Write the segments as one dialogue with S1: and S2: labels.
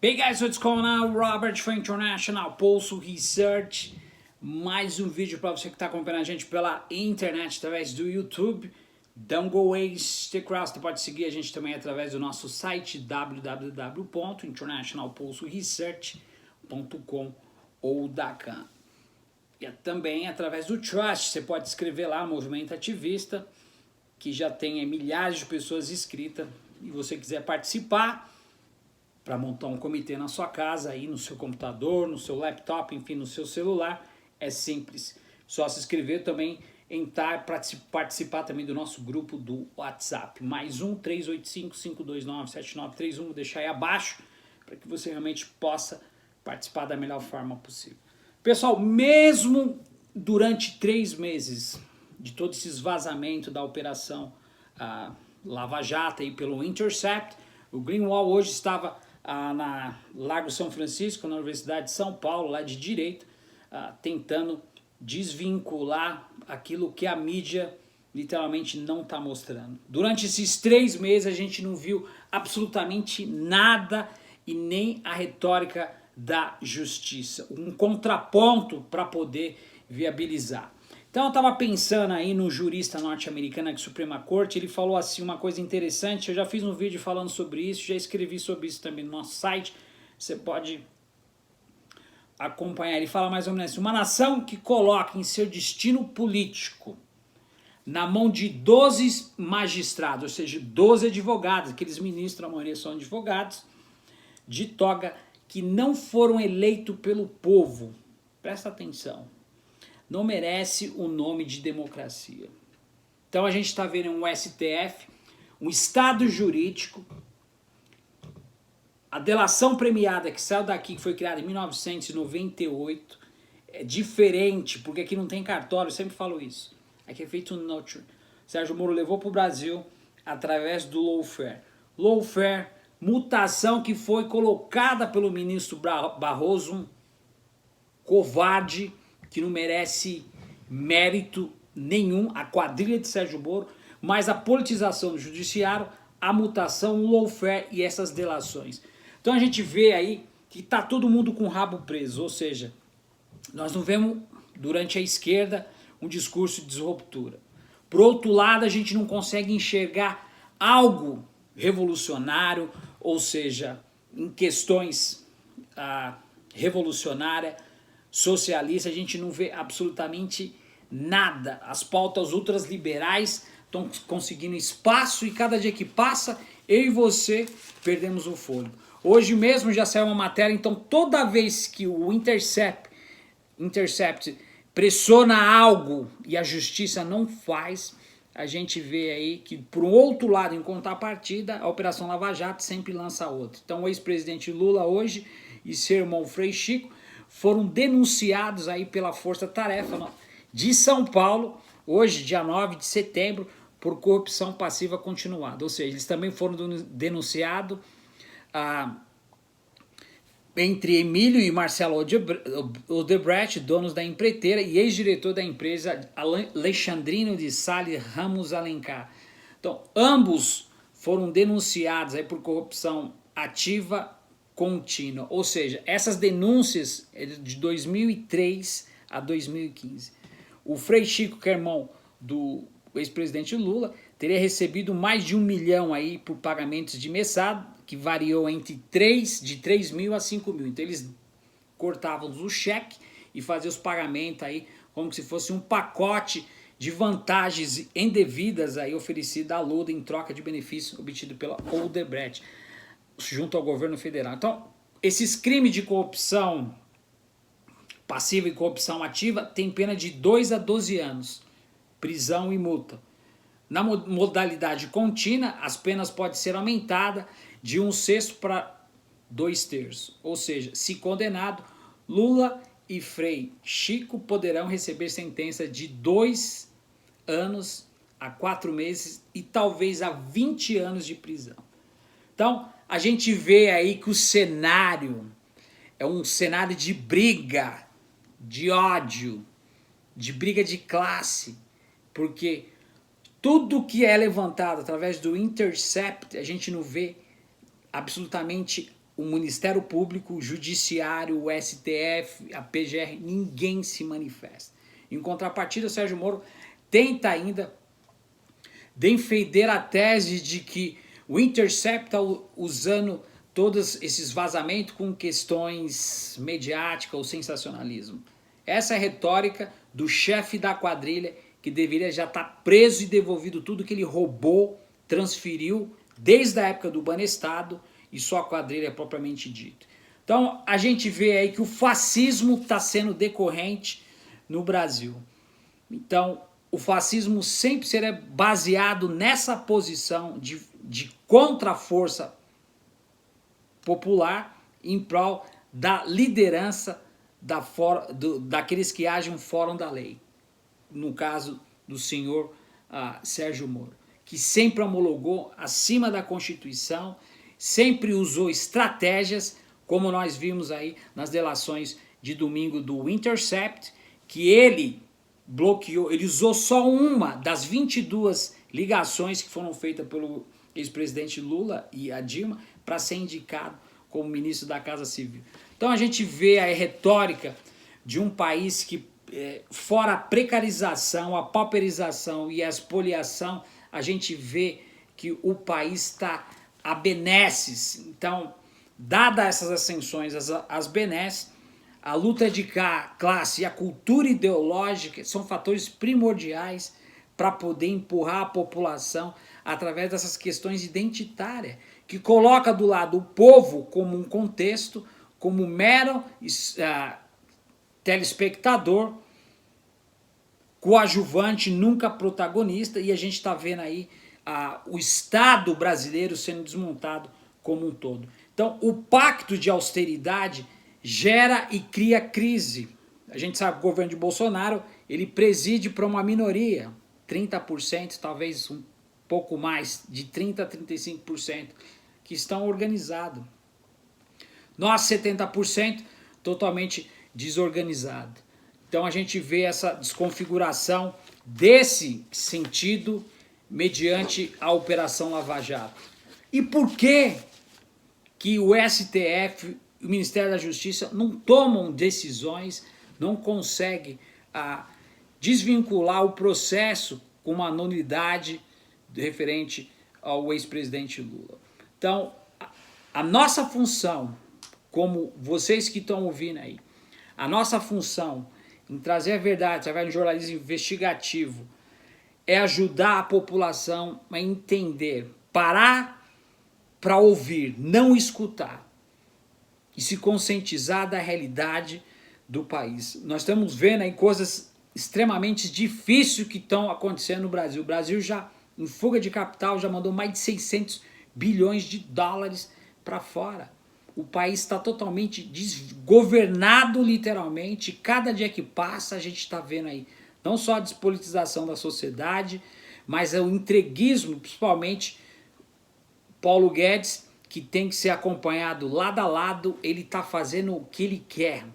S1: Hey guys, what's going on? Robert for International Pulso Research. Mais um vídeo para você que está acompanhando a gente pela internet através do YouTube. Don't go away, stick around. Você pode seguir a gente também através do nosso site www.internationalpulsoresearch.com ou .com. E também através do Trust, você pode escrever lá Movimento Ativista, que já tem milhares de pessoas inscritas, e você quiser participar para montar um comitê na sua casa, aí no seu computador, no seu laptop, enfim, no seu celular, é simples. Só se inscrever também, entrar, participar também do nosso grupo do WhatsApp. Mais 1-385-529-7931, vou deixar aí abaixo, para que você realmente possa participar da melhor forma possível. Pessoal, mesmo durante 3 meses de todos esses vazamentos da operação Lava Jato aí pelo Intercept, o Greenwald hoje estava na Largo São Francisco, na Universidade de São Paulo, lá de Direito, tentando desvincular aquilo que a mídia literalmente não está mostrando. Durante esses 3 meses a gente não viu absolutamente nada e nem a retórica da justiça, um contraponto para poder viabilizar. Então eu estava pensando aí no jurista norte-americano da Suprema Corte, ele falou assim uma coisa interessante, eu já fiz um vídeo falando sobre isso, já escrevi sobre isso também no nosso site, você pode acompanhar. Ele fala mais ou menos assim: uma nação que coloca em seu destino político na mão de 12 magistrados, ou seja, 12 advogados, aqueles ministros, a maioria são advogados, de toga, que não foram eleitos pelo povo, presta atenção, não merece o nome de democracia. Então a gente está vendo um STF, um Estado jurídico, a delação premiada que saiu daqui, que foi criada em 1998, é diferente, porque aqui não tem cartório, eu sempre falo isso. Aqui é feito no notary. Sérgio Moro levou para o Brasil através do lawfare. Lawfare, mutação que foi colocada pelo ministro Barroso, um covarde, que não merece mérito nenhum, a quadrilha de Sérgio Moro, mas a politização do judiciário, a mutação, o lawfare e essas delações. Então a gente vê aí que está todo mundo com o rabo preso, ou seja, nós não vemos durante a esquerda um discurso de disruptura. Por outro lado, a gente não consegue enxergar algo revolucionário, ou seja, em questões revolucionárias, socialista, a gente não vê absolutamente nada. As pautas ultraliberais estão conseguindo espaço e cada dia que passa, eu e você perdemos o fôlego. Hoje mesmo já saiu uma matéria, então toda vez que o Intercept pressiona algo e a justiça não faz, a gente vê aí que, por um outro lado, em contrapartida, a Operação Lava Jato sempre lança outra. Então o ex-presidente Lula hoje e seu irmão Frei Chico foram denunciados aí pela Força Tarefa de São Paulo, hoje, dia 9 de setembro, por corrupção passiva continuada. Ou seja, eles também foram denunciados entre Emílio e Marcelo Odebrecht, donos da empreiteira e ex-diretor da empresa Alexandrino de Sales Ramos Alencar. Então, ambos foram denunciados aí por corrupção ativa contínua, ou seja, essas denúncias é de 2003 a 2015. O Frei Chico, que é irmão do ex-presidente Lula, teria recebido mais de 1 milhão aí por pagamentos de mesada, que variou de 3 mil a 5 mil. Então eles cortavam o cheque e faziam os pagamentos aí como se fosse um pacote de vantagens indevidas aí oferecidas à Lula em troca de benefícios obtidos pela Odebrecht junto ao governo federal. Então, esses crimes de corrupção passiva e corrupção ativa têm pena de 2 a 12 anos, prisão e multa. Na modalidade contínua, as penas podem ser aumentadas de 1/6 para 2/3. Ou seja, se condenado, Lula e Frei Chico poderão receber sentença de 2 anos a 4 meses e talvez a 20 anos de prisão. Então, a gente vê aí que o cenário é um cenário de briga, de ódio, de briga de classe, porque tudo que é levantado através do Intercept, a gente não vê absolutamente o Ministério Público, o Judiciário, o STF, a PGR, ninguém se manifesta. Em contrapartida, o Sérgio Moro tenta ainda defender a tese de que o Intercept está usando todos esses vazamentos com questões mediáticas ou sensacionalismo. Essa é a retórica do chefe da quadrilha, que deveria já estar preso e devolvido tudo que ele roubou, transferiu desde a época do Banestado e só a quadrilha é propriamente dito. Então a gente vê aí que o fascismo está sendo decorrente no Brasil. Então o fascismo sempre será baseado nessa posição de contra-força popular em prol da liderança daqueles que agem fora da lei. No caso do senhor Sérgio Moro, que sempre homologou acima da Constituição, sempre usou estratégias, como nós vimos aí nas delações de domingo do Intercept, que ele bloqueou, ele usou só uma das 22 ligações que foram feitas pelo ex-presidente Lula e a Dilma para ser indicado como ministro da Casa Civil. Então a gente vê a retórica de um país que, fora a precarização, a pauperização e a expoliação, a gente vê que o país está a benesses. Então, dadas essas ascensões, as benesses, a luta de classe e a cultura ideológica são fatores primordiais para poder empurrar a população através dessas questões identitárias, que coloca do lado o povo como um contexto, como mero telespectador, coadjuvante, nunca protagonista, e a gente está vendo aí o Estado brasileiro sendo desmontado como um todo. Então, o pacto de austeridade gera e cria crise. A gente sabe que o governo de Bolsonaro, ele preside para uma minoria, 30%, talvez um pouco mais, de 30% a 35%, que estão organizados. Nós, 70%, totalmente desorganizado. Então a gente vê essa desconfiguração desse sentido mediante a Operação Lava Jato. E por que o STF, o Ministério da Justiça, não tomam decisões, não conseguem desvincular o processo com uma anonimidade referente ao ex-presidente Lula? Então, a nossa função, como vocês que estão ouvindo aí, a nossa função em trazer a verdade através do jornalismo investigativo é ajudar a população a entender, parar para ouvir, não escutar e se conscientizar da realidade do país. Nós estamos vendo aí coisas extremamente difíceis que estão acontecendo no Brasil. O Brasil já, em fuga de capital, já mandou mais de 600 bilhões de dólares para fora. O país está totalmente desgovernado, literalmente. Cada dia que passa, a gente está vendo aí não só a despolitização da sociedade, mas o entreguismo, principalmente Paulo Guedes, que tem que ser acompanhado lado a lado. Ele está fazendo o que ele quer,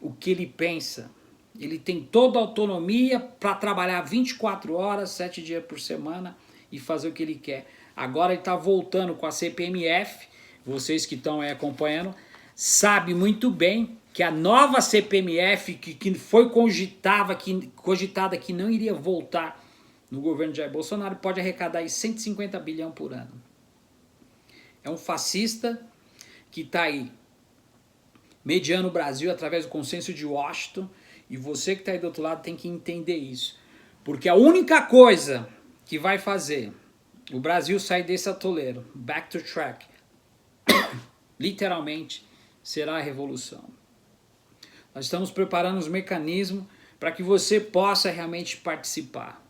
S1: o que ele pensa. Ele tem toda a autonomia para trabalhar 24 horas, 7 dias por semana e fazer o que ele quer. Agora ele está voltando com a CPMF. Vocês que estão aí acompanhando sabem muito bem que a nova CPMF, que foi cogitada que não iria voltar no governo de Jair Bolsonaro, pode arrecadar aí 150 bilhões por ano. É um fascista que está aí mediando o Brasil através do consenso de Washington, e você que está aí do outro lado tem que entender isso. Porque a única coisa que vai fazer o Brasil sair desse atoleiro, back to track, literalmente, será a revolução. Nós estamos preparando os mecanismos para que você possa realmente participar.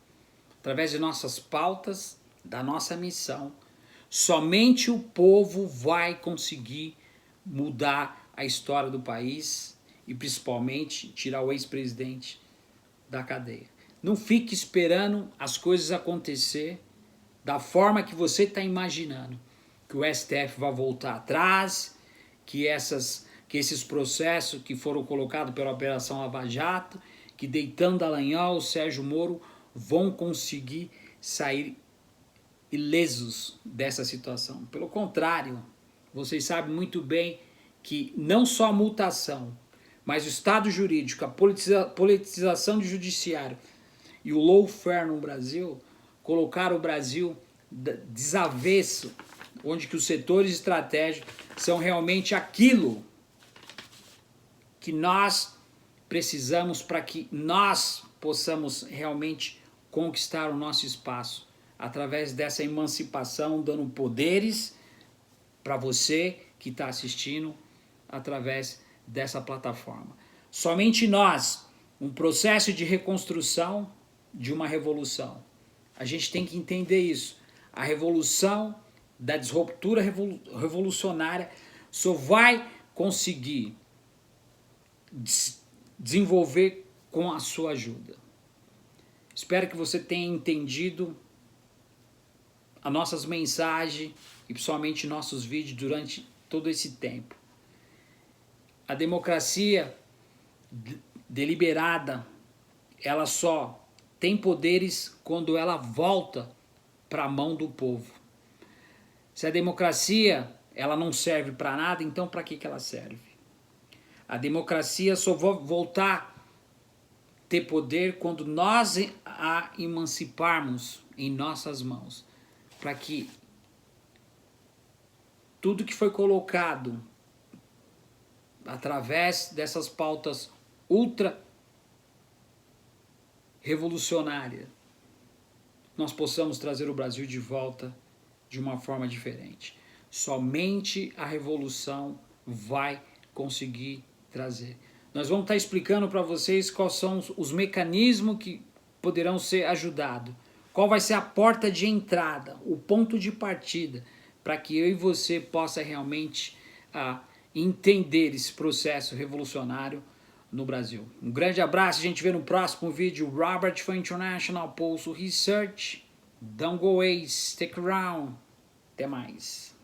S1: Através de nossas pautas, da nossa missão, somente o povo vai conseguir mudar a história do país e principalmente tirar o ex-presidente da cadeia. Não fique esperando as coisas acontecer da forma que você está imaginando. Que o STF vai voltar atrás, que esses processos que foram colocados pela Operação Lava Jato, que deitando Dallagnol, o Sérgio Moro, vão conseguir sair ilesos dessa situação. Pelo contrário, vocês sabem muito bem que não só a mutação, mas o Estado jurídico, a politização do judiciário e o lawfare no Brasil colocaram o Brasil desavesso, onde que os setores estratégicos são realmente aquilo que nós precisamos para que nós possamos realmente conquistar o nosso espaço através dessa emancipação, dando poderes para você que está assistindo através dessa plataforma. Somente nós, um processo de reconstrução de uma revolução. A gente tem que entender isso. A revolução da disruptura revolucionária só vai conseguir desenvolver com a sua ajuda. Espero que você tenha entendido as nossas mensagens e principalmente nossos vídeos durante todo esse tempo. A democracia deliberada, ela só tem poderes quando ela volta para a mão do povo. Se a democracia ela não serve para nada, então para que ela serve? A democracia só vai voltar a ter poder quando nós a emanciparmos em nossas mãos, para que tudo que foi colocado através dessas pautas ultra revolucionárias, nós possamos trazer o Brasil de volta de uma forma diferente. Somente a revolução vai conseguir trazer. Nós vamos estar explicando para vocês quais são os mecanismos que poderão ser ajudados, qual vai ser a porta de entrada, o ponto de partida, para que eu e você possa realmente entender esse processo revolucionário no Brasil. Um grande abraço, a gente vê no próximo vídeo. Robert for International Pulso Research. Don't go away, stick around. Até mais.